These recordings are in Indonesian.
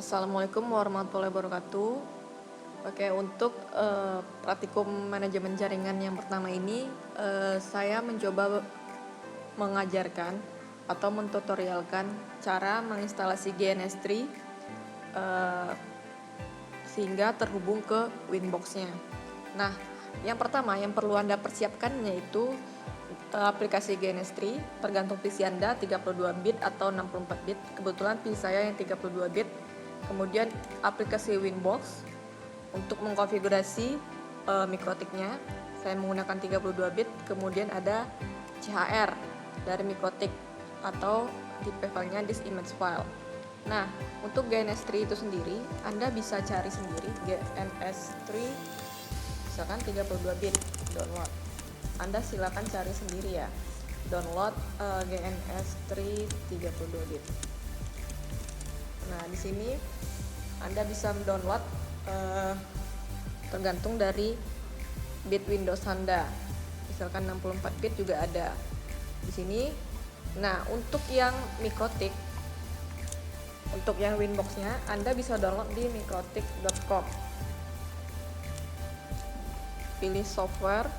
Assalamualaikum warahmatullahi wabarakatuh. Oke, untuk praktikum manajemen jaringan yang pertama ini, saya mencoba mengajarkan atau mentutorialkan cara menginstalasi GNS3 sehingga terhubung ke Winbox-nya. Nah, yang pertama yang perlu Anda persiapkan yaitu aplikasi GNS3, tergantung PC Anda 32 bit atau 64 bit. Kebetulan PC saya yang 32 bit. Kemudian aplikasi Winbox untuk mengkonfigurasi mikrotiknya. Saya menggunakan 32 bit. Kemudian ada CHR dari mikrotik atau tipe filenya disk image file. Nah, untuk GNS3 itu sendiri, Anda bisa cari sendiri GNS3 misalkan 32 bit download. Anda silakan cari sendiri ya, download GNS3 32 bit. Nah, di sini Anda bisa mendownload tergantung dari bit Windows Anda. Misalkan 64 bit juga ada di sini. Nah, untuk yang mikrotik, untuk yang Winbox-nya Anda bisa download di mikrotik.com. Pilih software,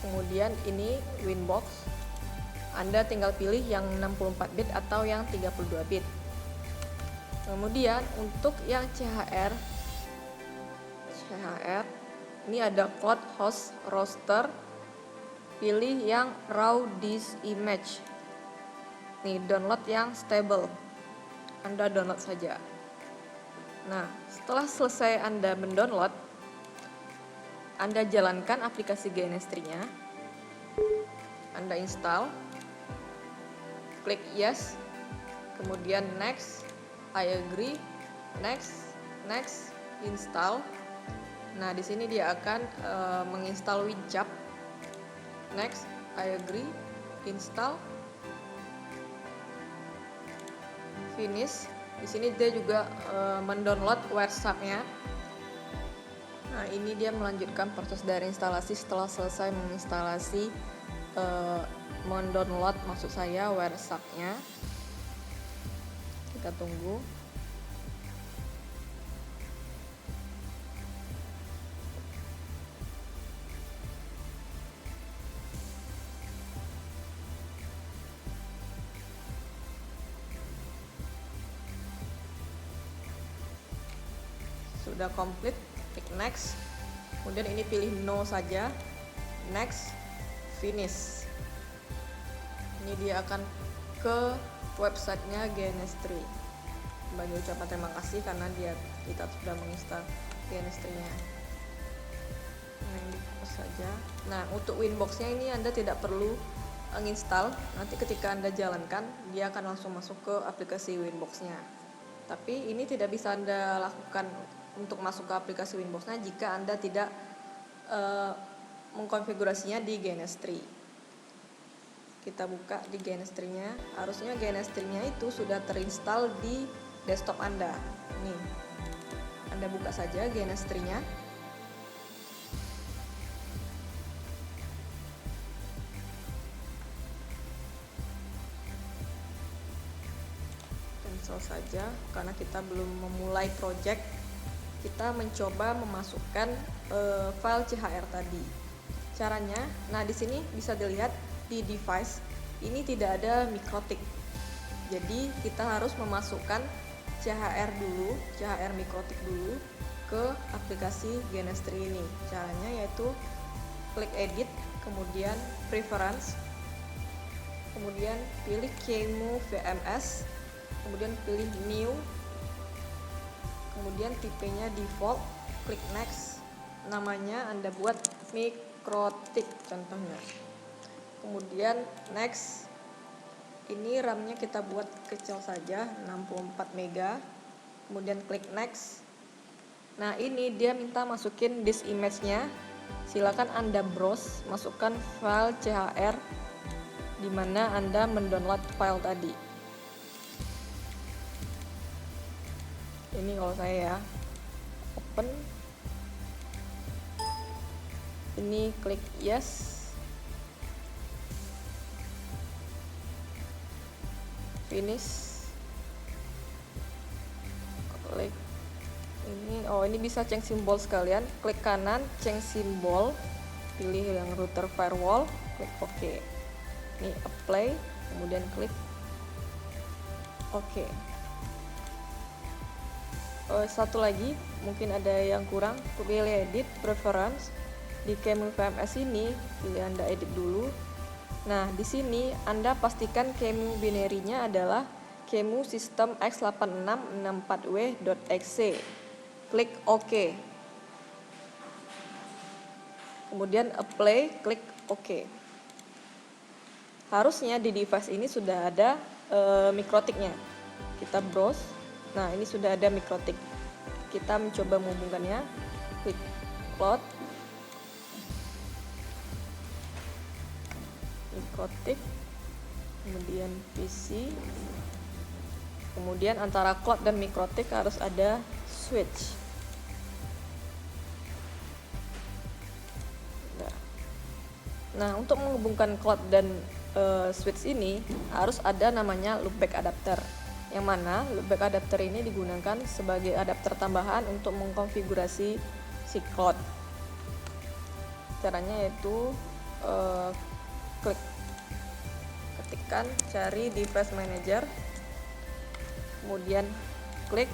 kemudian ini Winbox. Anda tinggal pilih yang 64 bit atau yang 32 bit. Kemudian untuk yang CHR ini ada cloud host roster, pilih yang raw disk image. Nih, download yang stable. Anda download saja. Nah, setelah selesai Anda mendownload, Anda jalankan aplikasi GNS3-nya. Anda install. Klik yes. Kemudian next, I agree, next, install. Nah, di sini dia akan menginstal WinChap. Next, I agree, install, finish. Di sini dia juga mendownload WhatsApp-nya. Nah, ini dia melanjutkan proses dari instalasi setelah selesai menginstalasi mendownload maksud saya WhatsApp-nya. Kita tunggu. Sudah komplit, klik next. Kemudian ini pilih no saja. Next, finish. Ini dia akan ke websitenya GNS3. Bagi ucapan terima kasih karena kita sudah menginstal GNS3-nya. Nah, ini saja. Nah, untuk Winbox-nya ini Anda tidak perlu menginstal. Nanti ketika Anda jalankan, dia akan langsung masuk ke aplikasi Winbox-nya. Tapi ini tidak bisa Anda lakukan untuk masuk ke aplikasi Winbox-nya jika Anda tidak mengkonfigurasinya di GNS3. Kita buka di GNS3-nya. Harusnya GNS3-nya itu sudah terinstall di desktop Anda. Nih, Anda buka saja GNS3-nya. Cancel saja karena kita belum memulai project. Kita mencoba memasukkan file CHR tadi. Caranya, nah di sini bisa dilihat di device ini tidak ada mikrotik. Jadi kita harus memasukkan CHR mikrotik dulu ke aplikasi GNS3 ini. Caranya yaitu klik edit, kemudian preference, kemudian pilih QEMU VMS, kemudian pilih new, kemudian tipenya default, klik next. Namanya Anda buat mikrotik contohnya. Kemudian next. Ini RAM-nya kita buat kecil saja, 64 MB. Kemudian klik next. Nah, ini dia minta masukin disk image-nya. Silakan Anda browse, masukkan file CHR di mana Anda mendownload file tadi. Ini kalau saya ya, open. Ini klik yes. Finish. ini bisa change simbol sekalian. Klik kanan, change simbol, pilih yang router firewall, klik OK. Ini apply, kemudian klik OK. Satu lagi, mungkin ada yang kurang, pilih edit preference. Di QEMU VMS ini, pilih Anda edit dulu. Nah, di sini Anda pastikan QEMU binary-nya adalah QEMU System x8664w.exe. Klik OK. Kemudian apply, klik OK. Harusnya di device ini sudah ada mikrotiknya. Kita browse. Nah, ini sudah ada mikrotik. Kita mencoba menghubungkannya. Klik cloud. Mikrotik. Kemudian PC. Kemudian antara cloud dan mikrotik harus ada switch. Nah, untuk menghubungkan cloud dan switch ini harus ada namanya loopback adapter. Yang mana loopback adapter ini digunakan sebagai adapter tambahan untuk mengkonfigurasi si cloud. Caranya yaitu ketikkan cari device manager, kemudian klik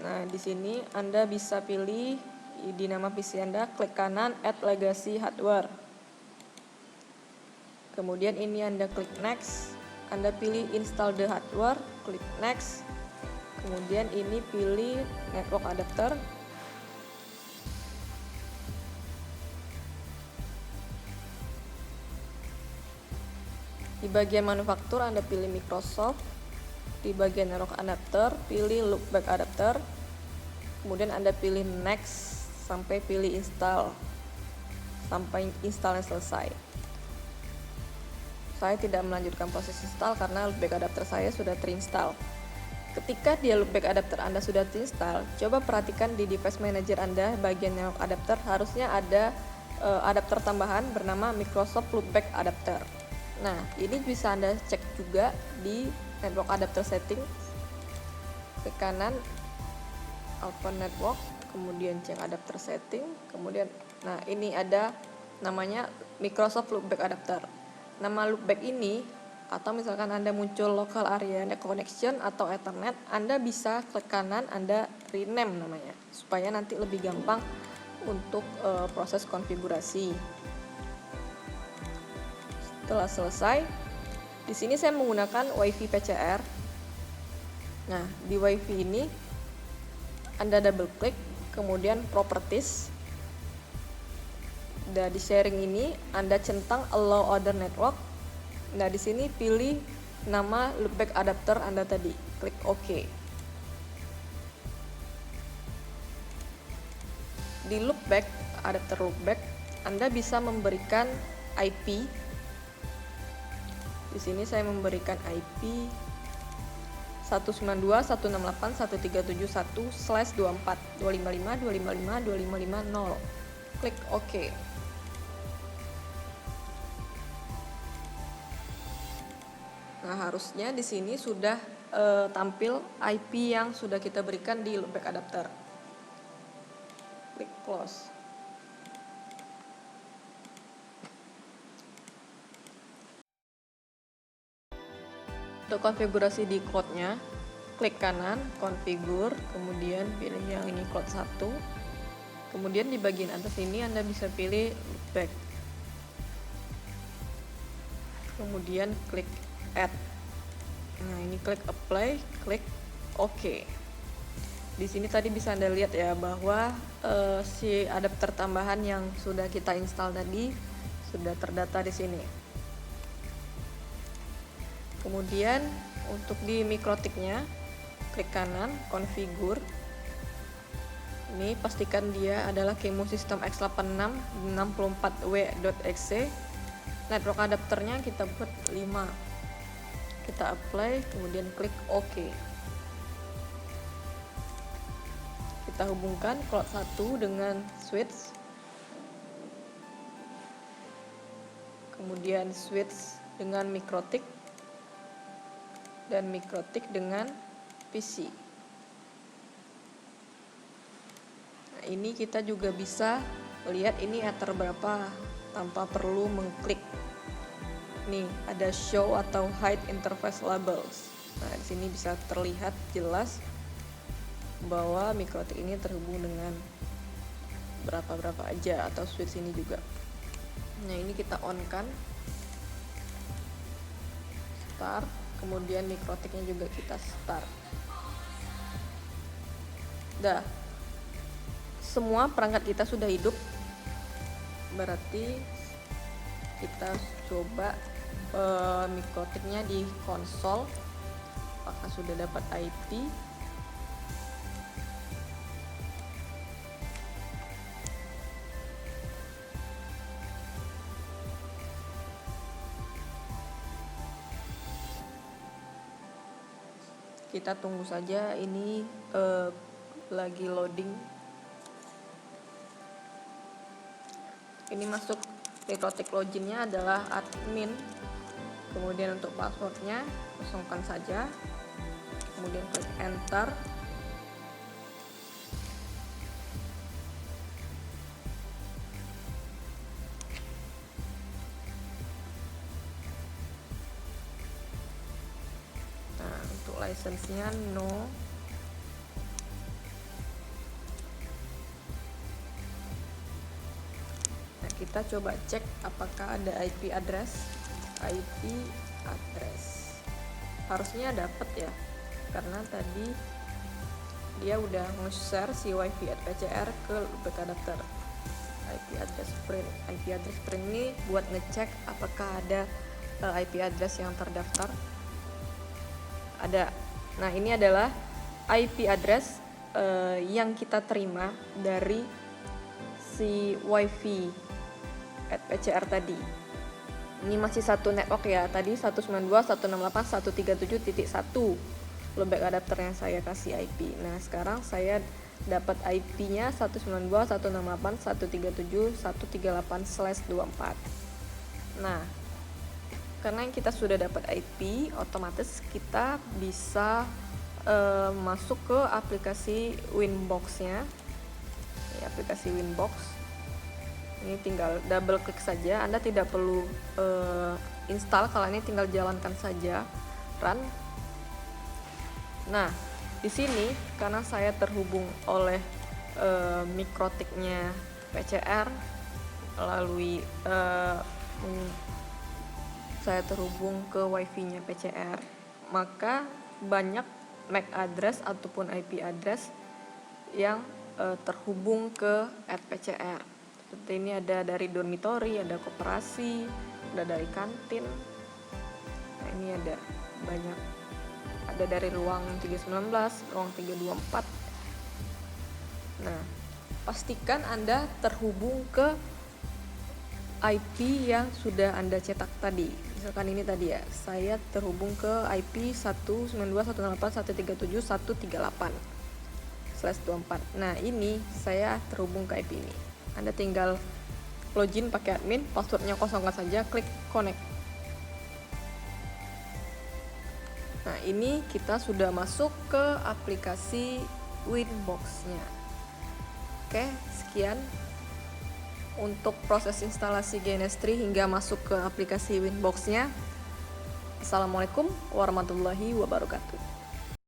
Nah, di sini Anda bisa pilih di nama PC Anda, klik kanan Add Legacy Hardware. Kemudian ini Anda klik Next, Anda pilih Install the Hardware, klik Next. Kemudian ini pilih Network Adapter. Di bagian manufaktur Anda pilih Microsoft. Di bagian network adapter pilih loopback adapter, kemudian Anda pilih next sampai pilih install, sampai installnya selesai. Saya tidak melanjutkan proses install karena loopback adapter saya sudah terinstall. Ketika dia loopback adapter Anda sudah terinstall, coba perhatikan di device manager Anda bagian network adapter harusnya ada adapter tambahan bernama Microsoft Loopback Adapter. Nah, ini bisa Anda cek juga di network adapter setting, klik kanan open network, kemudian cek adapter setting, kemudian nah ini ada namanya Microsoft Loopback Adapter. Nama loopback ini, atau misalkan Anda muncul local area connection atau Ethernet, Anda bisa klik kanan, Anda rename namanya supaya nanti lebih gampang untuk proses konfigurasi. Setelah selesai, di sini saya menggunakan WiFi PCR. Nah, di WiFi ini Anda double klik, kemudian properties. Nah, di sharing ini Anda centang allow other network. Nah, di sini pilih nama loopback adapter Anda tadi, klik OK. Di loopback adapter loopback, Anda bisa memberikan IP. Di sini saya memberikan IP 192.168.1.371/24 255.255.255.0. Klik OK. Nah, harusnya di sini sudah tampil IP yang sudah kita berikan di loopback adapter. Klik close. Untuk konfigurasi di cloud-nya, klik kanan, configure, kemudian pilih yang ini cloud 1. Kemudian di bagian atas ini Anda bisa pilih loopback. Kemudian klik add. Nah, ini klik apply, klik OK. Di sini tadi bisa Anda lihat ya bahwa si adapter tambahan yang sudah kita install tadi sudah terdata di sini. Kemudian untuk di mikrotiknya, klik kanan, configure. Ini pastikan dia adalah QEMU System x8664w.exe. Network adapternya kita buat 5. Kita apply, kemudian klik OK. Kita hubungkan cloud 1 dengan switch. kemudian switch dengan mikrotik, dan mikrotik dengan PC. Nah, ini kita juga bisa lihat ini ether berapa tanpa perlu mengklik. Nih, ada show atau hide interface labels. Nah, di sini bisa terlihat jelas bahwa mikrotik ini terhubung dengan berapa aja, atau switch ini juga. Nah, ini kita on kan, start, kemudian mikrotiknya juga kita start. Dah, semua perangkat kita sudah hidup, berarti kita coba mikrotiknya di konsol apakah sudah dapat IP. Kita tunggu saja, ini lagi loading. Ini masuk mikrotik loginnya adalah admin, kemudian untuk passwordnya kosongkan saja, kemudian klik enter. Nah, untuk license-nya no. Kita coba cek apakah ada IP address. Harusnya dapat ya, karena tadi dia udah nge-share si wifi at PCR ke loopback adapter. IP address print ini buat ngecek apakah ada IP address yang terdaftar. Ada. Nah, ini adalah IP address yang kita terima dari si wifi at PCR tadi. Ini masih satu network ya, tadi 192.168.137.1 loopback adapter yang saya kasih IP. Nah, sekarang saya dapat IP-nya 192.168.137.138/24. Nah, karena kita sudah dapat IP, otomatis kita bisa masuk ke aplikasi Winbox-nya. Ya, aplikasi Winbox. Ini tinggal double klik saja, Anda tidak perlu install, kalau ini tinggal jalankan saja, run. Nah, di sini karena saya terhubung oleh mikrotiknya PCR, melalui saya terhubung ke wifi-nya PCR, maka banyak MAC address ataupun IP address yang terhubung ke @PCR. Seperti ini ada dari dormitory, ada koperasi, ada dari kantin. Nah, ini ada banyak. Ada dari ruang 319, ruang 324. Nah, pastikan Anda terhubung ke IP yang sudah Anda cetak tadi. Misalkan ini tadi ya, saya terhubung ke IP 192.168.138/24. Nah, ini saya terhubung ke IP ini. Anda tinggal login pakai admin, passwordnya kosongkan saja, klik connect. Nah, ini kita sudah masuk ke aplikasi Winbox-nya. Oke, sekian untuk proses instalasi GNS3 hingga masuk ke aplikasi Winbox-nya. Assalamualaikum warahmatullahi wabarakatuh.